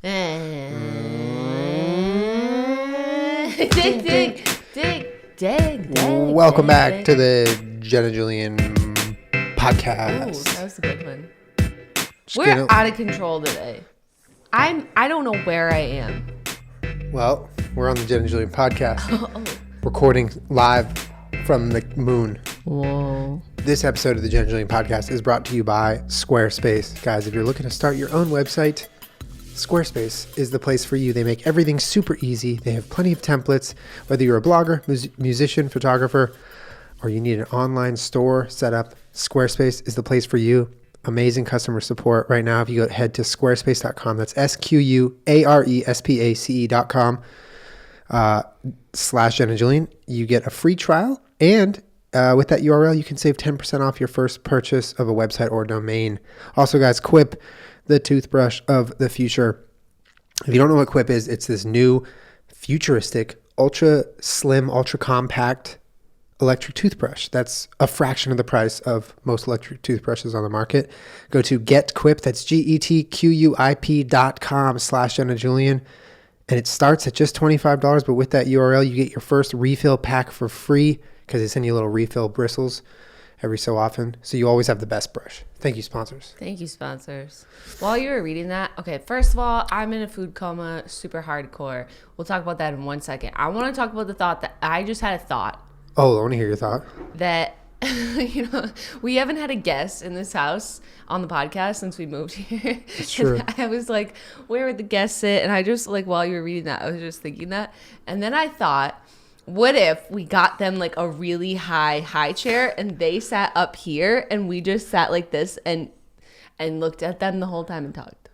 Dig. Welcome back to the Jenna Julien Podcast. Ooh, that was a good one. We're out of control today. I don't know where I am. Well, we're on the Jenna Julien Podcast, recording live from the moon. Whoa. This episode of the Jenna Julien Podcast is brought to you by Squarespace. Guys, if you're looking to start your own website, Squarespace is the place for you. They make everything super easy. They have plenty of templates. Whether you're a blogger, musician, photographer, or you need an online store set up, Squarespace is the place for you. Amazing customer support. Right now, if you head to squarespace.com, that's SQUARESPACE.com /Jenna Julien, you get a free trial. And with that URL, you can save 10% off your first purchase of a website or domain. Also, guys, Quip, the toothbrush of the future. If you don't know what Quip is, it's this new futuristic, ultra slim, ultra compact electric toothbrush. That's a fraction of the price of most electric toothbrushes on the market. Go to getquip, that's GETQUIP.com /Jenna Julien. And it starts at just $25, but with that URL, you get your first refill pack for free because they send you little refill bristles every so often. So you always have the best brush. Thank you, sponsors. Thank you, sponsors. While you were reading that, okay, first of all, I'm in a food coma, super hardcore. We'll talk about that in 1 second. I want to talk about the thought that I just had a thought. Oh, I want to hear your thought. That, we haven't had a guest in this house on the podcast since we moved here. That's true. And I was like, where would the guest sit? And I just, while you were reading that, I was just thinking that. And then I thought, what if we got them a really high chair and they sat up here and we just sat like this and looked at them the whole time and talked?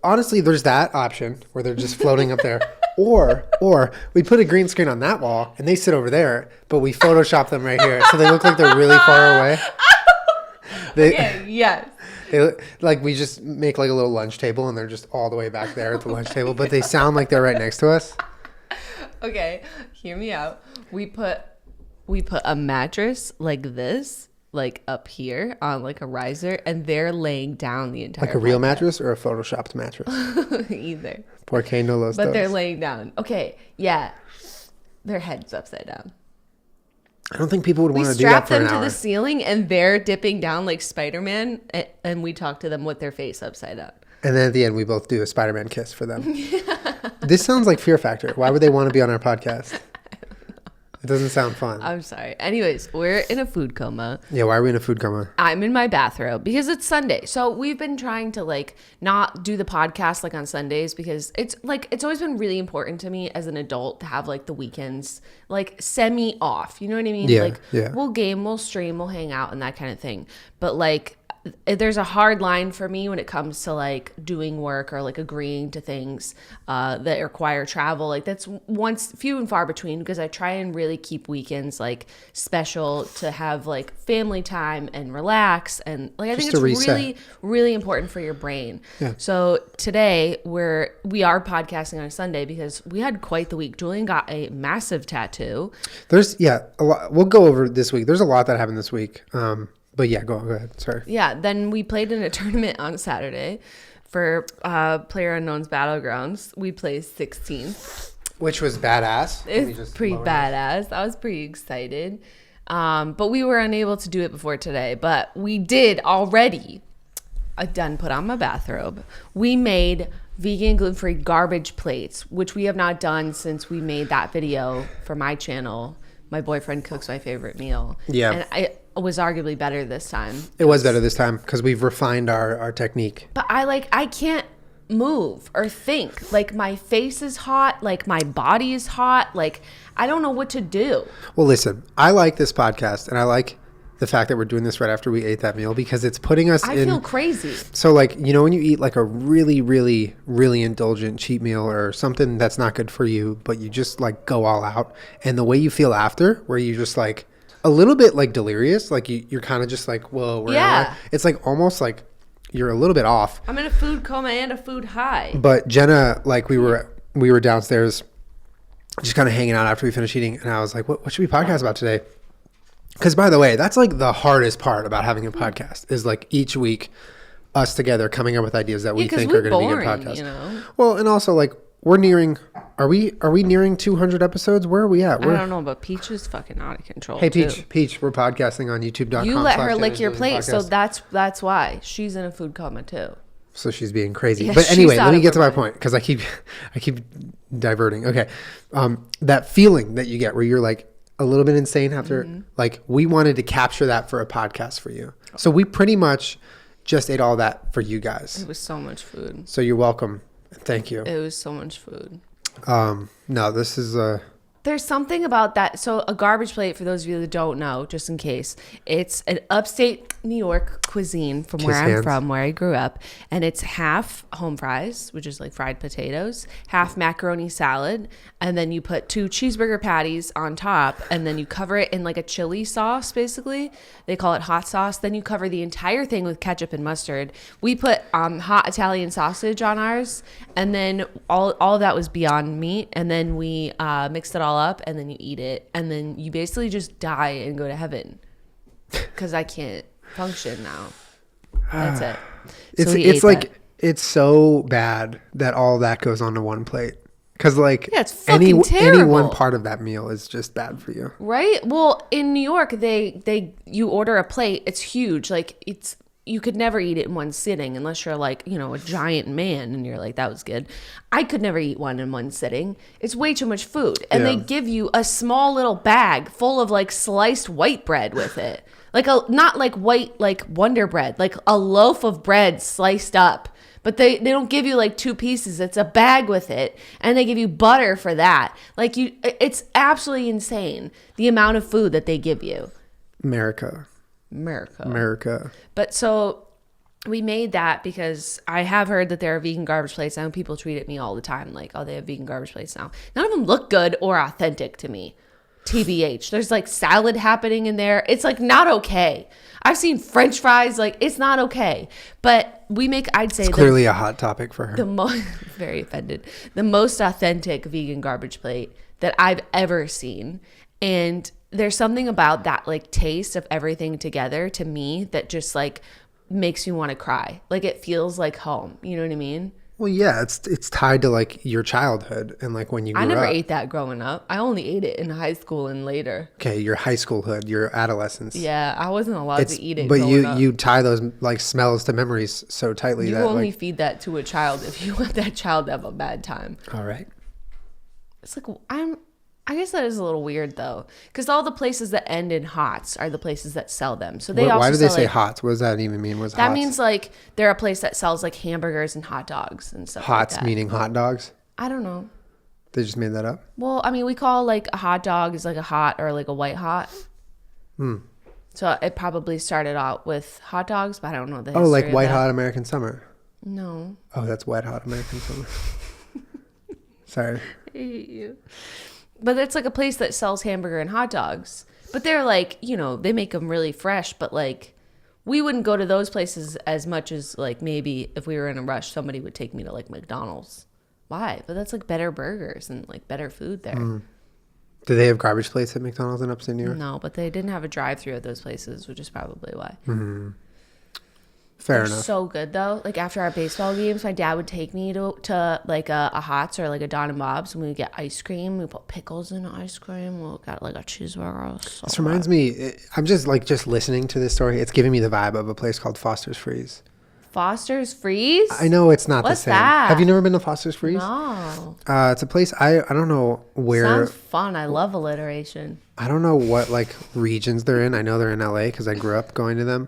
Honestly, there's that option where they're just floating up there. Or we put a green screen on that wall and they sit over there, but we Photoshop them right here so they look like they're really far away. Okay, yes. They we just make a little lunch table and they're just all the way back there at the lunch table, but they sound like they're right next to us. Okay, hear me out. We put a mattress like this, up here on a riser, and they're laying down the entire Like a real mattress or a photoshopped mattress? Either. Porque no los dos. But they're laying down. Okay, yeah. Their head's upside down. I don't think people would want to do We that for an hour. strap them to the ceiling, and they're dipping down like Spider-Man, and we talk to them with their face upside down. And then at the end, we both do a Spider-Man kiss for them. This sounds like Fear Factor. Why would they want to be on our podcast? It doesn't sound fun. I'm sorry. Anyways, we're in a food coma. Yeah, why are we in a food coma? I'm in my bathrobe because it's Sunday. So we've been trying to not do the podcast on Sundays because it's always been really important to me as an adult to have the weekends semi off. You know what I mean? Yeah, We'll game, we'll stream, we'll hang out and that kind of thing. But there's a hard line for me when it comes to doing work or agreeing to things that require travel. That's few and far between because I try and really keep weekends special to have family time and relax, and I think it's really, really important for your brain. Yeah. So today we are podcasting on a Sunday because we had quite the week. Julian got a massive tattoo. There's a lot. We'll go over this week. There's a lot that happened this week. But yeah, go ahead. Sorry. Yeah, then we played in a tournament on Saturday for PlayerUnknown's Battlegrounds. We placed 16th. Which was badass. It's pretty badass. I was pretty excited. But we were unable to do it before today. But we did already. I done put on my bathrobe. We made vegan gluten-free garbage plates, which we have not done since we made that video for my channel. My boyfriend cooks my favorite meal. Yeah. And it was arguably better this time. It was better this time because we've refined our technique. But I can't move or think. My face is hot. My body is hot. I don't know what to do. Well, listen, I like this podcast and I like the fact that we're doing this right after we ate that meal because it's putting us I feel crazy. So when you eat a really, really, really indulgent cheat meal or something that's not good for you, but you just go all out, and the way you feel after, where you just a little bit delirious, you're kind of just whoa, where am I? It's almost you're a little bit off. I'm in a food coma and a food high. But Jenna, we were downstairs just kind of hanging out after we finished eating, and I was like, what should we podcast about today? Because, by the way, that's the hardest part about having a podcast is each week us together coming up with ideas that we 'cause think we're are going to be good boring, podcasts. you know? Well, and also like we're nearing. Are we nearing 200 episodes? Where are we at? I don't know, but Peach is fucking out of control. Hey, too. Peach, we're podcasting on YouTube.com. You let her /Jenna lick your Julien plate, so Podcast. that's why she's in a food coma too. So she's being crazy. Yeah, but she's anyway, out let me of get her to my mind. point because I keep diverting. Okay. That feeling that you get where you're like a little bit insane after, like we wanted to capture that for a podcast for you. So we pretty much just ate all that for you guys. It was so much food. So you're welcome. Thank you. It was so much food. No, this is There's something about that. So a garbage plate, for those of you that don't know, just in case, it's an upstate New York cuisine from where I'm from, where I grew up. And it's half home fries, which is like fried potatoes, half macaroni salad. And then you put 2 cheeseburger patties on top. And then you cover it in like a chili sauce, basically. They call it hot sauce. Then you cover the entire thing with ketchup and mustard. We put hot Italian sausage on ours. And then all of that was Beyond Meat. And then we mixed it all up, and then you eat it, and then you basically just die and go to heaven because I can't function now. That's it. it's like that. It's so bad that all that goes onto one plate because like it's fucking terrible. Any one part of that meal is just bad for you, right? Well, in New York, you order a plate, it's huge, like you could never eat it in one sitting unless you're like, you know, a giant man and you're like, that was good. I could never eat one in one sitting. It's way too much food. And they give you a small little bag full of like sliced white bread with it. Like not like white, like Wonder Bread, like a loaf of bread sliced up. But they don't give you like 2 pieces. It's a bag with it. And they give you butter for that. Like it's absolutely insane the amount of food that they give you. America. But so we made that because I have heard that there are vegan garbage plates. I know people tweet at me all the time like, oh, they have vegan garbage plates now. None of them look good or authentic to me. TBH. There's like salad happening in there. It's like not okay. I've seen French fries. Like it's not okay. But we make, I'd say, it's clearly a hot topic for her. Very offended. The most authentic vegan garbage plate that I've ever seen. And there's something about that like taste of everything together to me that just like makes me want to cry. Like it feels like home. You know what I mean? Well, yeah, it's tied to like your childhood and like when you grew up. I never ate that growing up. I only ate it in high school and later. Okay, your high schoolhood, your adolescence. Yeah, I wasn't allowed to eat it. But you tie those like smells to memories so tightly you that only like, feed that to a child if you want that child to have a bad time. All right. It's like I guess that is a little weird though, because all the places that end in hots are the places that sell them. So they why do they say like, hots? What does that even mean? That hots? Means like they're a place that sells like hamburgers and hot dogs and stuff. Hots like that. Meaning hot dogs? I don't know. They just made that up. Well, I mean, we call like a hot dog is like a hot or like a white hot. So it probably started out with hot dogs, but I don't know the history. Oh, like White Hot American Summer. No. Oh, that's Wet Hot American Summer. Sorry. I hate you. But it's like a place that sells hamburger and hot dogs. But they're like, you know, they make them really fresh. But like, we wouldn't go to those places as much as like maybe if we were in a rush, somebody would take me to like McDonald's. Why? But that's like better burgers and like better food there. Do they have garbage plates at McDonald's in upstate New York? No, but they didn't have a drive-through at those places, which is probably why. Fair They're enough. so good though. Like after our baseball games, my dad would take me to like a Hots or like a Don and Bob's, and we would get ice cream. We put pickles in the ice cream. We got like a cheeseburger. So this reminds me. I'm just listening to this story. It's giving me the vibe of a place called Foster's Freeze. Foster's Freeze? I know it's not What's the same. that? Have you never been to Foster's Freeze? No. It's a place I don't know where. Sounds fun. I love alliteration. I don't know what like regions they're in. I know they're in LA because I grew up going to them.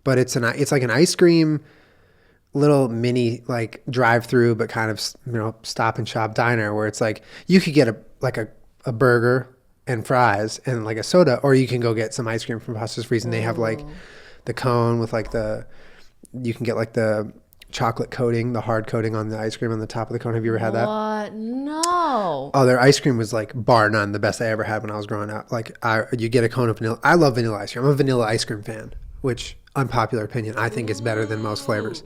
But it's like an ice cream little mini like drive through, but kind of, you know, stop and shop diner where it's like you could get a burger and fries and like a soda, or you can go get some ice cream from Foster's Freeze, and they have like the cone with like you can get like the chocolate coating, the hard coating on the ice cream on the top of the cone. Have you ever had that? What? No. Oh, their ice cream was like bar none the best I ever had when I was growing up. Like you get a cone of vanilla. I love vanilla ice cream. I'm a vanilla ice cream fan, which unpopular opinion, I think is better than most flavors.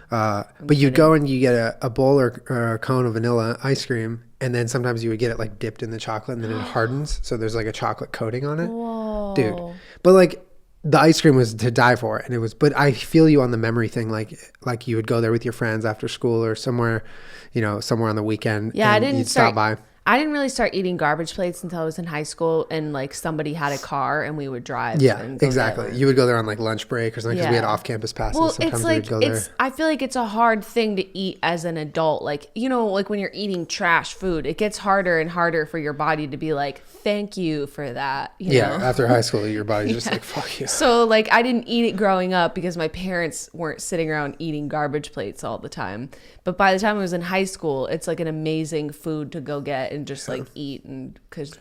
But you go and you get a bowl or a cone of vanilla ice cream, and then sometimes you would get it like dipped in the chocolate, and then it hardens, so there's like a chocolate coating on it. Whoa. Dude. But like the ice cream was to die for, and it was. But I feel you on the memory thing, like you would go there with your friends after school or somewhere, somewhere on the weekend. Yeah, and you'd stop by. I didn't really start eating garbage plates until I was in high school, and like somebody had a car and we would drive. Yeah, exactly. You would go there on like lunch break or something because we had off-campus passes. Well, sometimes it's we like would go there. I feel like it's a hard thing to eat as an adult. Like like when you're eating trash food, it gets harder and harder for your body to be like, thank you for that. You know? After high school, your body's just like, fuck you. So like I didn't eat it growing up because my parents weren't sitting around eating garbage plates all the time. But by the time I was in high school, it's like an amazing food to go get and just like eat, and because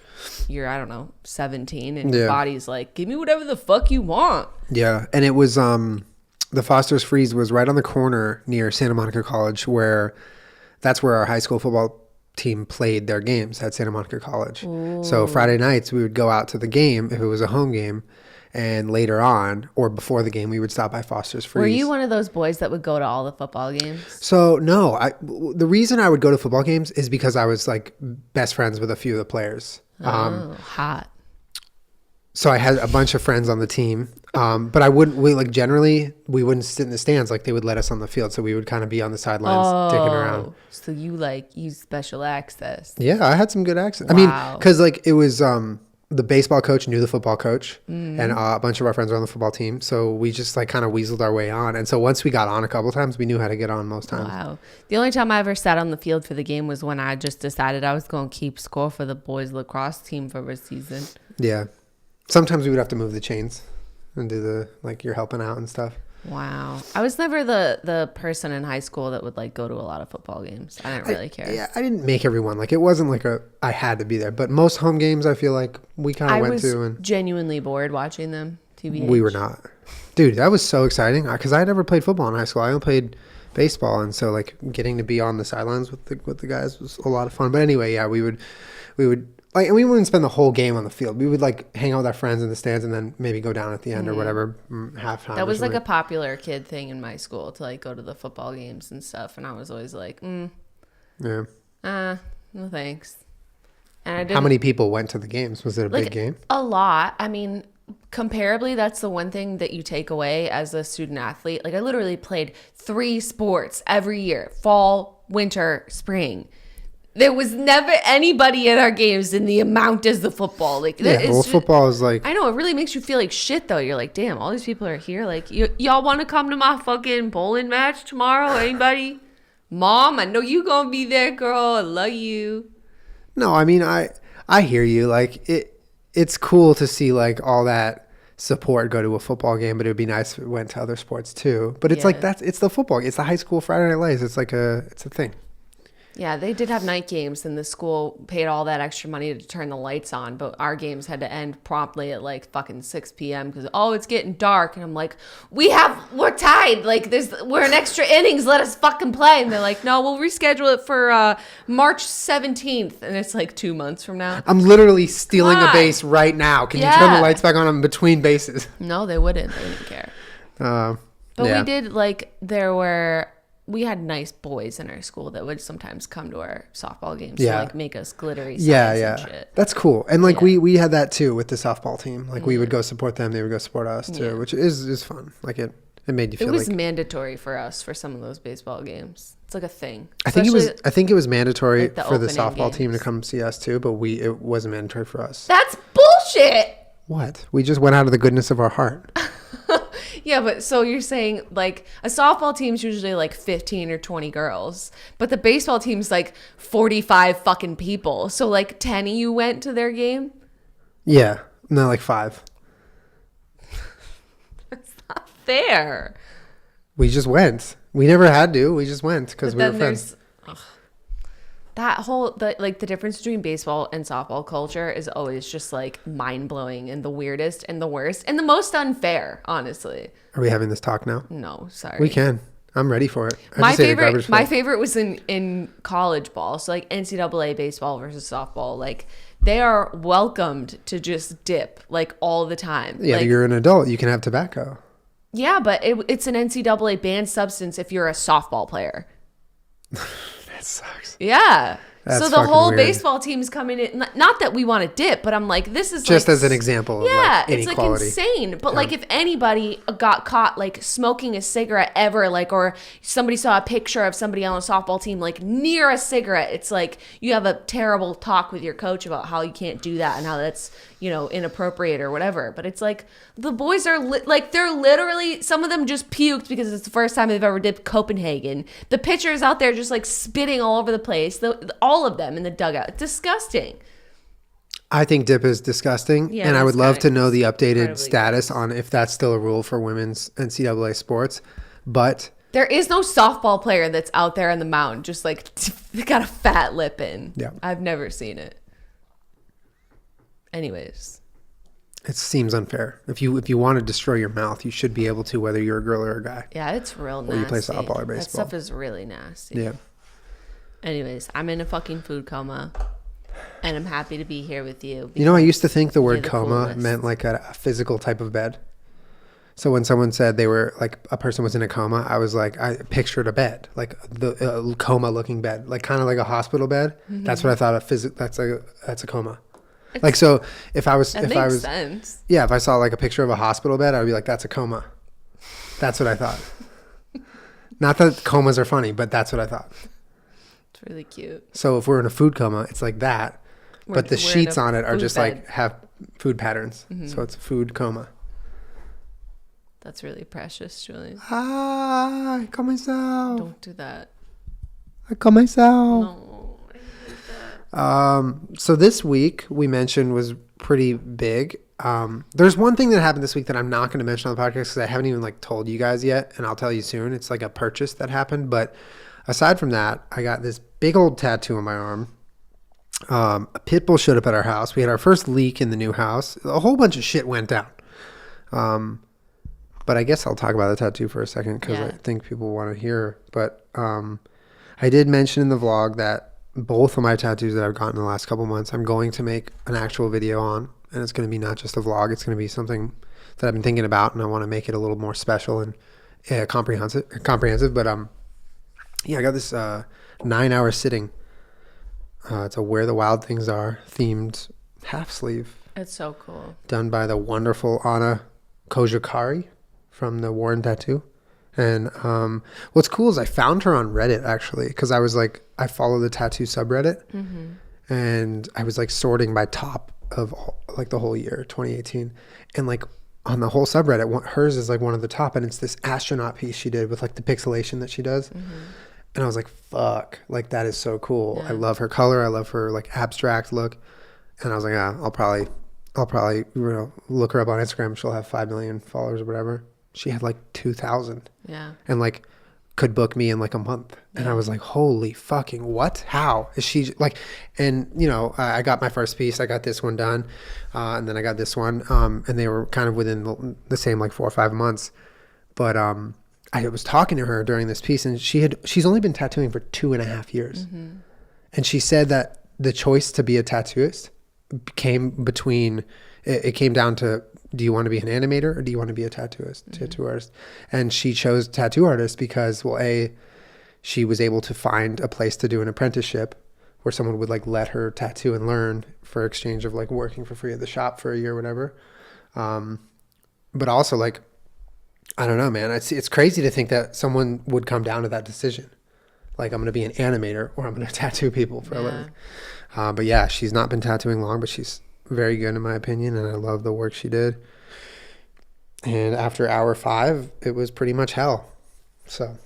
you're, I don't know, 17 and your body's like, give me whatever the fuck you want. Yeah, and it was the Foster's Freeze was right on the corner near Santa Monica College, that's where our high school football team played their games at Santa Monica College. Ooh. So Friday nights we would go out to the game if it was a home game. And later on, or before the game, we would stop by Foster's Freeze. Were you one of those boys that would go to all the football games? So, no. The reason I would go to football games is because I was, like, best friends with a few of the players. Hot. So I had a bunch of friends on the team. But generally, we wouldn't sit in the stands. Like, they would let us on the field. So we would kind of be on the sidelines, dicking around. So you, use special access. Yeah, I had some good access. Wow. I mean, because, it was... the baseball coach knew the football coach, and a bunch of our friends were on the football team. So we just kind of weaseled our way on. And so once we got on a couple times, we knew how to get on most times. Wow. The only time I ever sat on the field for the game was when I just decided I was going to keep score for the boys lacrosse team for a season. Yeah. Sometimes we would have to move the chains and do the, you're helping out and stuff. Wow. I was never the person in high school that would go to a lot of football games. I didn't really care. Yeah, I didn't make everyone. It wasn't I had to be there. But most home games, I feel like we kind of went to. I was genuinely bored watching them. TBH. We were not. Dude, that was so exciting because I had never played football in high school. I only played baseball. And so getting to be on the sidelines with the guys was a lot of fun. But anyway, yeah, we would and we wouldn't spend the whole game on the field. We would hang out with our friends in the stands and then maybe go down at the end or whatever, halftime. That was a popular kid thing in my school to go to the football games and stuff. And I was always yeah. No thanks. And I didn't. How many people went to the games? Was it a big game? A lot. I mean, comparably, that's the one thing that you take away as a student athlete. I literally played 3 sports every year: fall, winter, spring. There was never anybody at our games in the amount as the football. Football is I know, it really makes you feel like shit, though. You're like, damn, all these people are here. Y'all want to come to my fucking bowling match tomorrow? Anybody? Mom, I know you gonna be there, girl. I love you. No, I mean, I hear you. It's cool to see all that support go to a football game, but it would be nice if it went to other sports too. But it's it's the football. It's the high school Friday Night Lights. It's it's a thing. Yeah, they did have night games, and the school paid all that extra money to turn the lights on, but our games had to end promptly at fucking 6 p.m. because, it's getting dark. And I'm like, we're tied. We're in extra innings. Let us fucking play. And they're like, no, we'll reschedule it for March 17th. And it's 2 months from now. I'm literally stealing a base right now. Can you turn the lights back on between bases? No, they wouldn't. They didn't care. But we did, we had nice boys in our school that would sometimes come to our softball games to make us glittery signs and shit. That's cool. And we had that too with the softball team. We would go support them, they would go support us too, which is fun. It made you feel it was mandatory for us for some of those baseball games. It's a thing. I think it was mandatory for the softball team to come see us too, but it wasn't mandatory for us. That's bullshit. What? We just went out of the goodness of our heart. Yeah, but so you're saying a softball team's usually 15 or 20 girls, but the baseball team's 45 fucking people. So 10 of you went to their game? Yeah, no, 5. That's not fair. We just went. We never had to. We just went because we were friends. That whole the difference between baseball and softball culture is always just mind-blowing and the weirdest and the worst and the most unfair, honestly. Are we having this talk now? No, sorry. We can. I'm ready for it. My favorite was in college ball. So NCAA baseball versus softball. They are welcomed to just dip all the time. Yeah, you're an adult. You can have tobacco. Yeah, but it's an NCAA banned substance if you're a softball player. That sucks. Yeah. That's so the fucking whole weird. baseball team's coming in. Not that we want to dip, but I'm like, this is Just like, as an example yeah, of like inequality. it's like insane. But like if anybody got caught like smoking a cigarette ever, like, or somebody saw a picture of somebody on a softball team like near a cigarette, it's like you have a terrible talk with your coach about how you can't do that and how that's, you know, inappropriate or whatever. But it's like the boys are like, they're literally, some of them just puked because it's the first time they've ever dipped Copenhagen. The pitchers out there just like spitting all over the place. All of them in the dugout. Disgusting. I think dip is disgusting, Yeah, and I that's would love kinda to know the updated incredibly status on if that's still a rule for women's NCAA sports. But There is no softball player that's out there on the mound just like got a fat lip in. Yeah. I've never seen it. Anyways. it seems unfair. If you want to destroy your mouth, you should be able to, whether you're a girl or a guy. Yeah, it's real nasty. Or you play softball or That baseball. stuff is really nasty. Yeah. Anyways, I'm in a fucking food coma, and I'm happy to be here with you. You know, I used to think the word You're the coma coolest. meant like a physical type of bed. So when someone said they were like a person was in a coma, I was like, I pictured a bed, like the coma looking bed, like kind of like a hospital bed. Mm-hmm. That's what I thought of. That's a coma. Like, so if I was, That if makes I was, sense. yeah, if I saw like a picture of a hospital bed, I would be like, that's a coma. That's what I thought. Not that comas are funny, but that's what I thought. It's really cute. So if we're in a food coma, it's like that, but the we're in sheets a on it are food just bed. like have food patterns. Mm-hmm. So it's a food coma. That's really precious, Julian. Ai, começou. Don't do that. Começou. No. I hate that. So this week we mentioned was pretty big. There's one thing that happened this week that I'm not going to mention on the podcast because I haven't even like told you guys yet, and I'll tell you soon. It's like a purchase that happened, but aside from that, I got this big old tattoo on my arm. A pit bull showed up at our house. We had our first leak in the new house. A whole bunch of shit went down. But I guess I'll talk about the tattoo for a second because Yeah. I think people want to hear. But I did mention in the vlog that both of my tattoos that I've gotten in the last couple months, I'm going to make an actual video on. And it's going to be not just a vlog. It's going to be something that I've been thinking about. And I want to make it a little more special and comprehensive. But yeah, I got this 9-hour sitting. It's a Where the Wild Things Are themed half sleeve It's so cool. done by the wonderful Anna Kojakari from the Warren Tattoo. And what's cool is I found her on Reddit actually, because I was like, I follow the tattoo subreddit, and I was like sorting by top of like the whole year 2018, and like on the whole subreddit, hers is like one of the top, and it's this astronaut piece she did with like the pixelation that she does. And I was like, fuck, like that is so cool. I love her color. I love her like abstract look. And I was like, I'll probably look her up on Instagram. She'll have 5 million followers or whatever. She had like 2,000. Yeah. And like could book me in like a month. And I was like, holy fucking what? How is she like? And you know, I got my first piece. I got this one done. And then I got this one. And they were kind of within the same like 4 or 5 months. But I was talking to her during this piece, and she's only been tattooing for 2.5 years. And she said that the choice to be a tattooist came down to, do you want to be an animator or do you want to be a tattoo artist? And she chose tattoo artist because, well, she was able to find a place to do an apprenticeship where someone would like let her tattoo and learn for exchange of like working for free at the shop for a year or whatever. But also like, I don't know, man. It's crazy to think that someone would come down to that decision. Like, I'm going to be an animator or I'm going to tattoo people for a living. But yeah, she's not been tattooing long, but she's very good in my opinion. And I love the work she did. And after hour 5, it was pretty much hell. So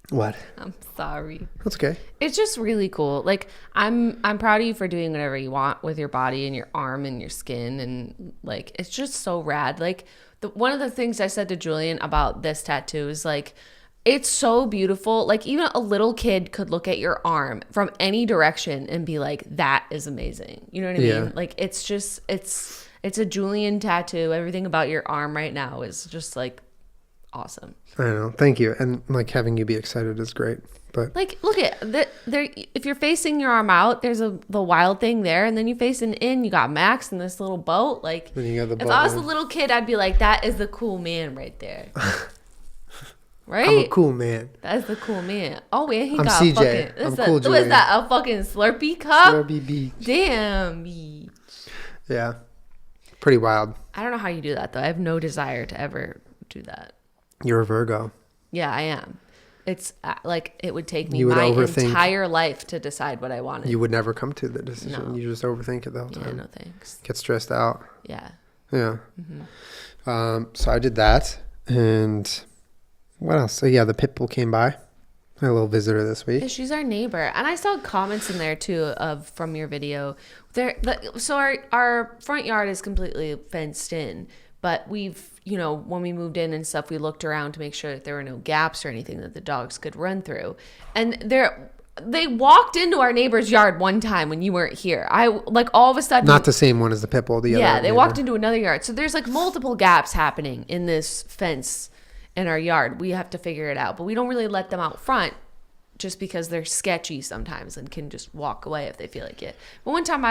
what? I'm sorry. That's okay. It's just really cool. Like I'm proud of you for doing whatever you want with your body and your arm and your skin, and like it's just so rad. Like one of the things I said to Julian about this tattoo is like, it's so beautiful. Like even a little kid could look at your arm from any direction and be like, that is amazing. You know what I mean? Like it's just it's a Julian tattoo. Everything about your arm right now is just like awesome. I know. Thank you. And like having you be excited is great. But like, look at there. If you're facing your arm out, there's the wild thing there, and then you facing in, you got Max and this little boat. Like, then you got the if boat, I was a little kid, I'd be like, that is the cool man right there. Right? I'm a cool man. That's the cool man. Oh, and he I'm got CJ. a fucking... I'm cool, What Julian. is that? A fucking Slurpee cup? Slurpee beach. Damn, beach. Yeah. Pretty wild. I don't know how you do that, though. I have no desire to ever do that. You're a Virgo. Yeah, I am. It's like it would take me You would my overthink. entire life to decide what I wanted. You would never come to the decision. No. You just overthink it the whole Yeah, time. no thanks. Get stressed out. Yeah. Yeah. So I did that. And what else? So yeah, the pit bull came by. A little visitor this Yeah, week. she's our neighbor, and I saw comments in there too from your video. So our front yard is completely fenced in, but we've when we moved in and stuff, we looked around to make sure that there were no gaps or anything that the dogs could run through. And they walked into our neighbor's yard one time when you weren't here. I like all of a sudden. Not the same one as the pit bull. The other. Yeah, they neighbor. walked into another yard. So there's like multiple gaps happening in this fence in our yard. We have to figure it out, but we don't really let them out front just because they're sketchy sometimes and can just walk away if they feel like it. But one time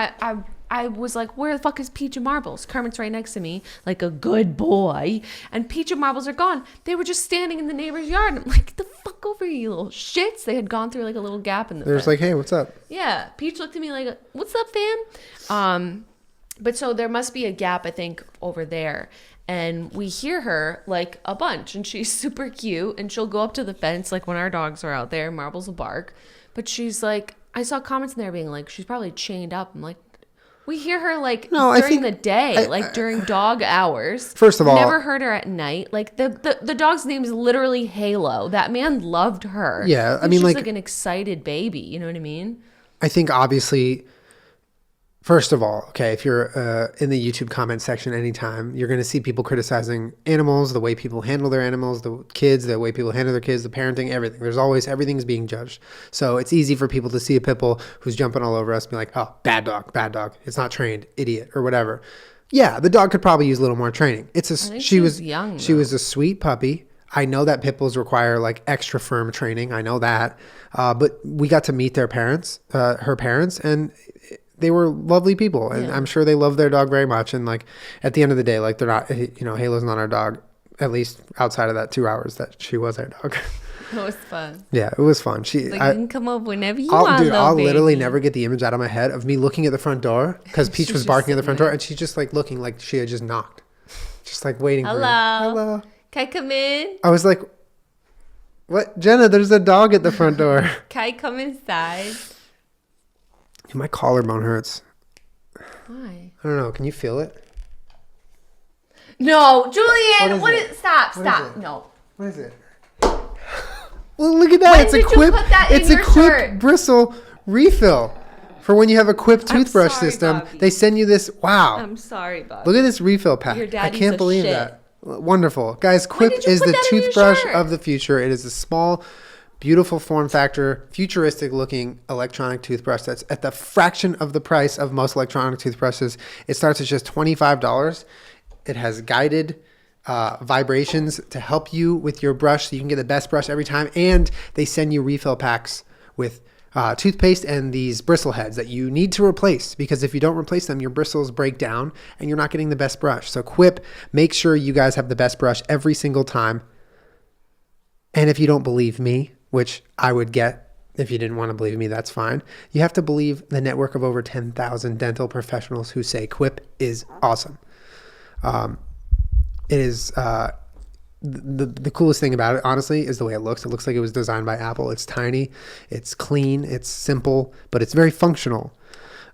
I was like, where the fuck is Peach and Marbles? Kermit's right next to me, like a good boy. And Peach and Marbles are gone. They were just standing in the neighbor's yard. I'm like, get the fuck over here, you little shits. They had gone through like a little gap in the They're just like, hey, what's up? Yeah. Peach looked at me like, what's up, fam? But so there must be a gap, I think, over there. And we hear her like a bunch, and she's super cute, and she'll go up to the fence like when our dogs are out there. Marbles will bark, but she's like, I saw comments in there being like, she's probably chained up. I'm like, we hear her like during the day, like during dog hours. First of all, never heard her at night. Like the dog's name is literally Halo. That man loved her. Yeah, I mean, she's like an excited baby. You know what I mean? I think obviously, first of all, okay, if you're in the YouTube comment section anytime, you're going to see people criticizing animals, the way people handle their animals, the kids, the way people handle their kids, the parenting, everything. There's always, everything's being judged. So it's easy for people to see a pit bull who's jumping all over us and be like, oh, bad dog, it's not trained, idiot, or whatever. Yeah, the dog could probably use a little more training. She was young. She was a sweet puppy. I know that pit bulls require like extra firm training. I know that. But we got to meet their parents, her parents, and they were lovely people, and I'm sure they love their dog very much. And like at the end of the day, like they're not, Halo's not our dog, at least outside of that 2 hours that she was our dog. It was fun. Yeah, it was fun. You can come up whenever you want. Dude, I'll literally never get the image out of my head of me looking at the front door because Peach was barking at the front door, and she's just like looking like she had just knocked, just like waiting for me. Hello. Can I come in? I was like, what? Jenna, there's a dog at the front door. Can I come inside? My collarbone hurts. Why? I don't know. Can you feel it? No, Julian. What is it? Stop. What is it? No. What is it? Well, look at that. When It's a did you Quip. put that It's in a your Quip shirt? bristle refill for when you have a Quip toothbrush sorry, system. Bobby. They send you this. Wow. I'm sorry, Bob. Look at this refill pack. Your I daddy's can't a believe shit. that. Wonderful. Guys, Quip did you is put the that in your toothbrush shirt? of the future. It is a small, beautiful form factor, futuristic looking electronic toothbrush that's at the fraction of the price of most electronic toothbrushes. It starts at just $25. It has guided vibrations to help you with your brush so you can get the best brush every time. And they send you refill packs with toothpaste and these bristle heads that you need to replace, because if you don't replace them, your bristles break down and you're not getting the best brush. So Quip, make sure you guys have the best brush every single time. And if you don't believe me, which I would get if you didn't want to believe me, that's fine. You have to believe the network of over 10,000 dental professionals who say Quip is awesome. It is the coolest thing about it, honestly, is the way it looks. It looks like it was designed by Apple. It's tiny, it's clean, it's simple, but it's very functional.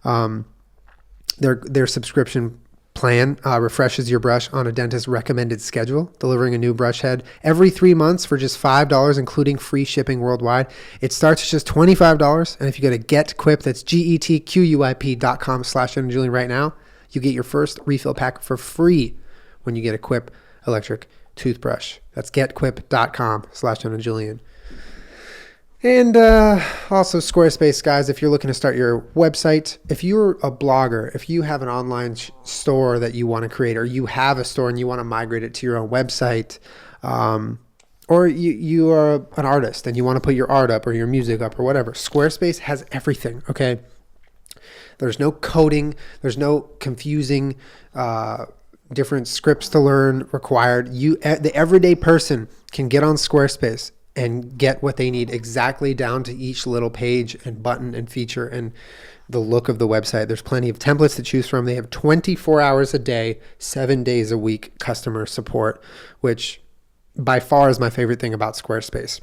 Their subscription plan refreshes your brush on a dentist recommended schedule, delivering a new brush head every 3 months for just $5, including free shipping worldwide. It starts at just $25, and if you go to GetQuip, that's GetQuip.com/JennaJulien right now, you get your first refill pack for free when you get a Quip electric toothbrush. That's getquip.com/JennaJulien. And also Squarespace, guys, if you're looking to start your website, if you're a blogger, if you have an online store that you want to create, or you have a store and you want to migrate it to your own website, or you are an artist and you want to put your art up or your music up or whatever, Squarespace has everything, okay? There's no coding. There's no confusing different scripts to learn required. The everyday person can get on Squarespace and get what they need exactly down to each little page and button and feature and the look of the website. There's plenty of templates to choose from. They have 24 hours a day, 7 days a week customer support, which by far is my favorite thing about Squarespace.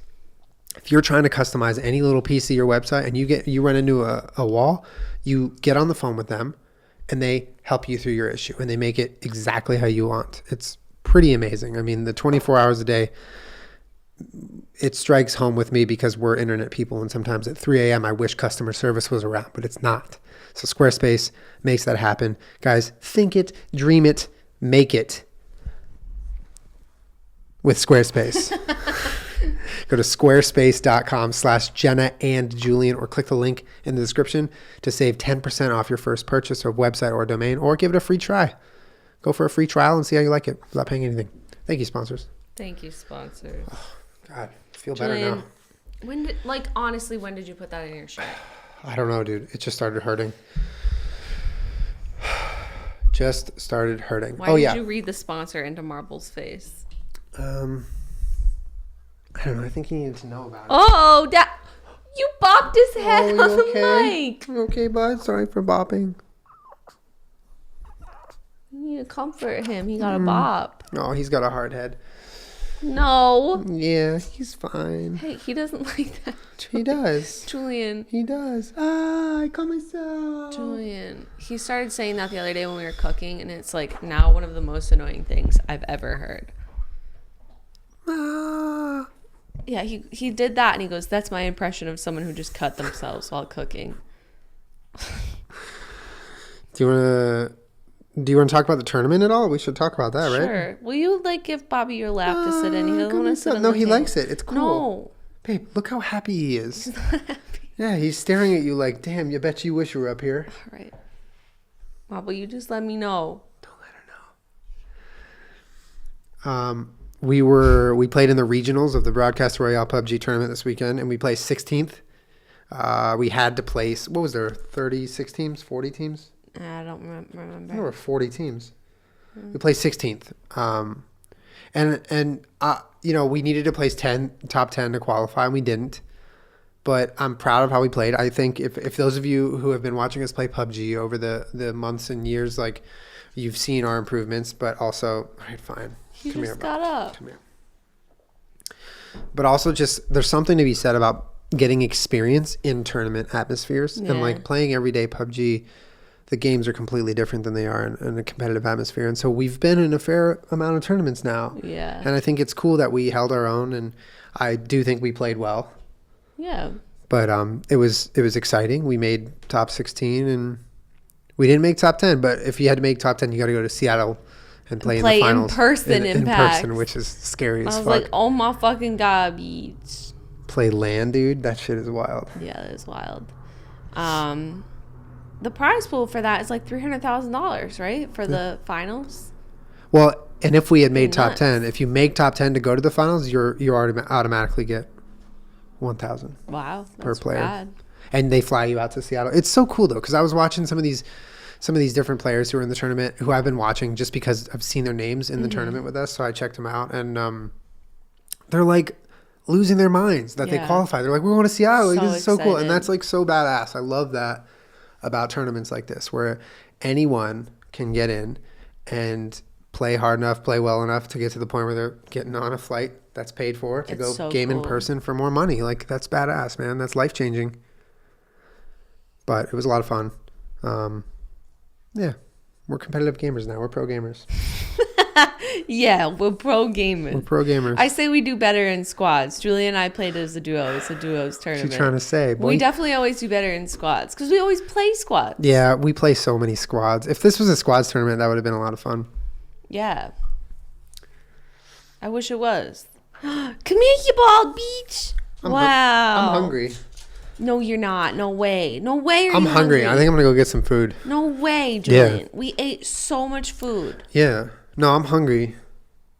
If you're trying to customize any little piece of your website and you run into a wall, you get on the phone with them and they help you through your issue and they make it exactly how you want. It's pretty amazing. I mean, the 24 hours a day, it strikes home with me because we're internet people, and sometimes at 3 a.m. I wish customer service was around, but it's not. So Squarespace makes that happen. Guys, think it, dream it, make it with Squarespace. Go to squarespace.com/Jenna and Julien or click the link in the description to save 10% off your first purchase of website or domain, or give it a free try. Go for a free trial and see how you like it without paying anything. Thank you, sponsors. Thank you, sponsors. Oh, God, I feel better now. Honestly, when did you put that in your shirt? I don't know, dude. It just started hurting. Just started hurting. Why did you read the sponsor into Marble's face? I don't know. I think he needed to know about it. Oh, you bopped his head on the mic. You okay, bud? Sorry for bopping. You need to comfort him. He got a bop. Oh, he's got a hard head. No. Yeah, he's fine. Hey, he doesn't like that. He does. Julien. He does. I call myself. Julien. He started saying that the other day when we were cooking, and it's like now one of the most annoying things I've ever heard. Yeah, he did that, and he goes, "That's my impression of someone who just cut themselves while cooking." Do you want to talk about the tournament at all? We should talk about that, right? Sure. Will you give Bobby your lap to sit in? He doesn't want to sit in. No, he likes it. It's cool. No. Babe, look how happy he is. He's not happy. Yeah, he's staring at you like, damn, you bet you wish you were up here. All right. Well, will you just let me know? Don't let her know. We played in the regionals of the Broadcast Royale PUBG tournament this weekend, and we placed 16th. We had to place, what was there, 36 teams, 40 teams? I don't remember. There were 40 teams. We placed 16th. We needed to place top 10 to qualify, and we didn't. But I'm proud of how we played. I think if those of you who have been watching us play PUBG over the months and years, you've seen our improvements, but also, all right, fine. He Come just here, got up. Come here. But also there's something to be said about getting experience in tournament atmospheres. Yeah. And playing everyday PUBG, the games are completely different than they are in a competitive atmosphere. And so we've been in a fair amount of tournaments now. Yeah. And I think it's cool that we held our own, and I do think we played well. Yeah. But it was exciting. We made top 16, and we didn't make top 10. But if you had to make top 10, you got to go to Seattle and play in the finals. In person, in person, which is scary as fuck. I was like, oh my fucking God, beach. Play LAN, dude. That shit is wild. Yeah, that is wild. The prize pool for that is $300,000, right? For the finals. Well, and if we had made top 10, if you make top 10 to go to the finals, you automatically get $1,000. Wow, per player. Rad. And they fly you out to Seattle. It's so cool though, because I was watching some of these different players who are in the tournament who I've been watching just because I've seen their names in the tournament with us. So I checked them out, and they're losing their minds that they qualify. They're like, we're going to Seattle. This is so cool. And that's so badass. I love that about tournaments like this, where anyone can get in and play hard enough, play well enough to get to the point where they're getting on a flight that's paid for to go game in person for more money. That's badass, man. That's life-changing. But it was a lot of fun. Yeah, we're competitive gamers now. We're pro gamers. Yeah, we're pro gamers. We're pro gamers. I say we do better in squads. Julie and I played as a duo. It's a duos tournament. What you trying to say, boy? We definitely always do better in squads because we always play squads. Yeah, we play so many squads. If this was a squads tournament, that would have been a lot of fun. Yeah. I wish it was. Come here, you bald beach. Wow. I'm hungry. No, you're not. No way. No way I'm hungry. I think I'm going to go get some food. No way, Julian. Yeah. We ate so much food. Yeah. No, I'm hungry.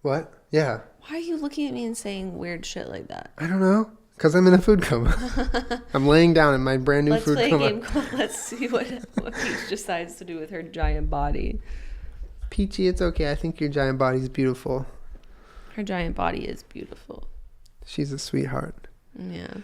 What? Yeah. Why are you looking at me and saying weird shit like that? I don't know. Because I'm in a food coma. I'm laying down in my brand new food coma. Let's play a game called Let's see what Peach decides to do with her giant body. Peachy, it's okay. I think your giant body is beautiful. Her giant body is beautiful. She's a sweetheart. Yeah.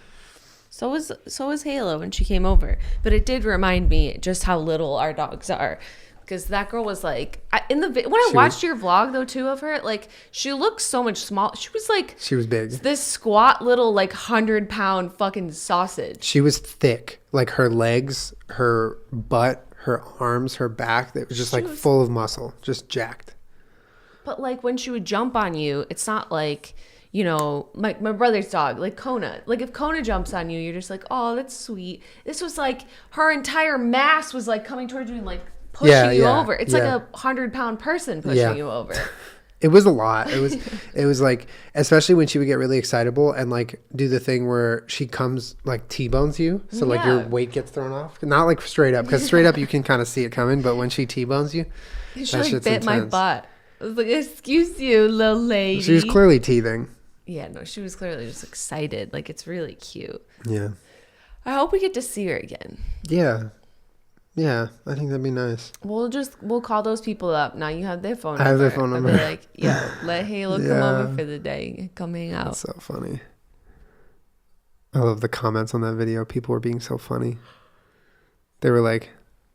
So was Halo when she came over. But it did remind me just how little our dogs are. Because that girl was like, when I watched your vlog though too of her, like she looked so much small. She was big. This squat little like 100-pound fucking sausage. She was thick, like her legs, her butt, her arms, her back. It was just full of muscle, just jacked. But like when she would jump on you, it's not like, you know, my brother's dog, like Kona. Like if Kona jumps on you, you're just like, oh, that's sweet. This was like her entire mass was like coming towards you and like pushing you over. It's like a 100-pound person pushing you over. It was a lot. It was like, especially when she would get really excitable and like do the thing where she comes like T-bones you. So like your weight gets thrown off. Not like straight up, because straight up you can kind of see it coming. But when she T-bones you, she like bit intense. My butt. I was like, excuse you, little lady. She was clearly teething. Yeah, no, she was clearly just excited. Like it's really cute. Yeah. I hope we get to see her again. Yeah. Yeah, I think that'd be nice. We'll call those people up. Now you have their phone number. I have their phone number. I'll be like, yo, let Halo come over for the day. Come hang out. That's so funny. I love the comments on that video. People were being so funny. They were like,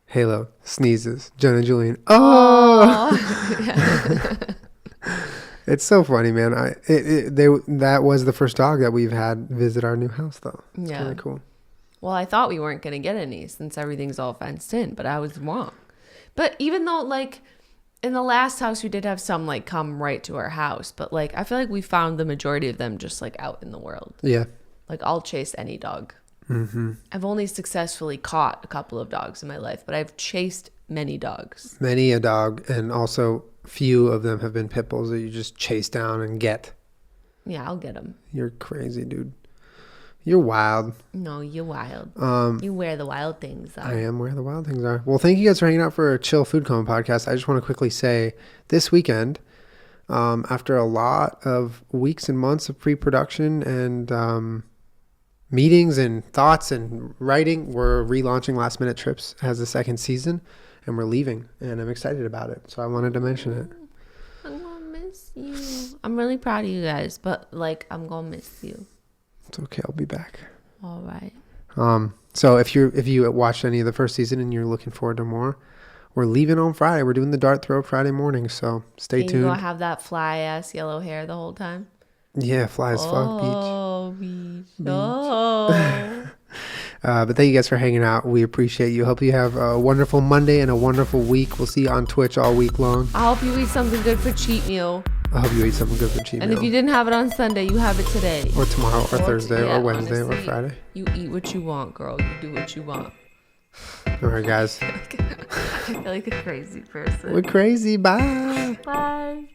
Halo sneezes. Jenna Julien. Oh! It's so funny, man. That was the first dog that we've had visit our new house, though. It's kind of cool. Well, I thought we weren't going to get any since everything's all fenced in, but I was wrong. But even though, like, in the last house, we did have some, like, come right to our house. But, like, I feel like we found the majority of them just, like, out in the world. Yeah. Like, I'll chase any dog. Mm-hmm. I've only successfully caught a couple of dogs in my life, but I've chased many dogs. Many a dog, and also few of them have been pit bulls that you just chase down and get. Yeah, I'll get them. You're crazy, dude. You're wild. No, you're wild. You where the wild things are. I am where the wild things are. Well, thank you guys for hanging out for a chill food coma podcast. I just want to quickly say this weekend, after a lot of weeks and months of pre-production and meetings and thoughts and writing, we're relaunching Last Minute Trips as the second season, and we're leaving, and I'm excited about it. So I wanted to mention it. I'm going to miss you. I'm really proud of you guys, but like I'm going to miss you. It's okay. I'll be back. All right. So if you watched any of the first season and you're looking forward to more, we're leaving on Friday. We're doing the dart throw Friday morning. So stay tuned. You gonna have that fly ass yellow hair the whole time? Yeah, fly as fuck. Beach. Oh, beach. Oh. But thank you guys for hanging out. We appreciate you. Hope you have a wonderful Monday and a wonderful week. We'll see you on Twitch all week long. I hope you eat something good for cheat meal. I hope you eat something good for cheat meal. And if you didn't have it on Sunday, you have it today. Or tomorrow, or Thursday, or Wednesday, honestly, or Friday. You eat what you want, girl. You do what you want. All right, guys. I feel like a crazy person. We're crazy. Bye. Bye.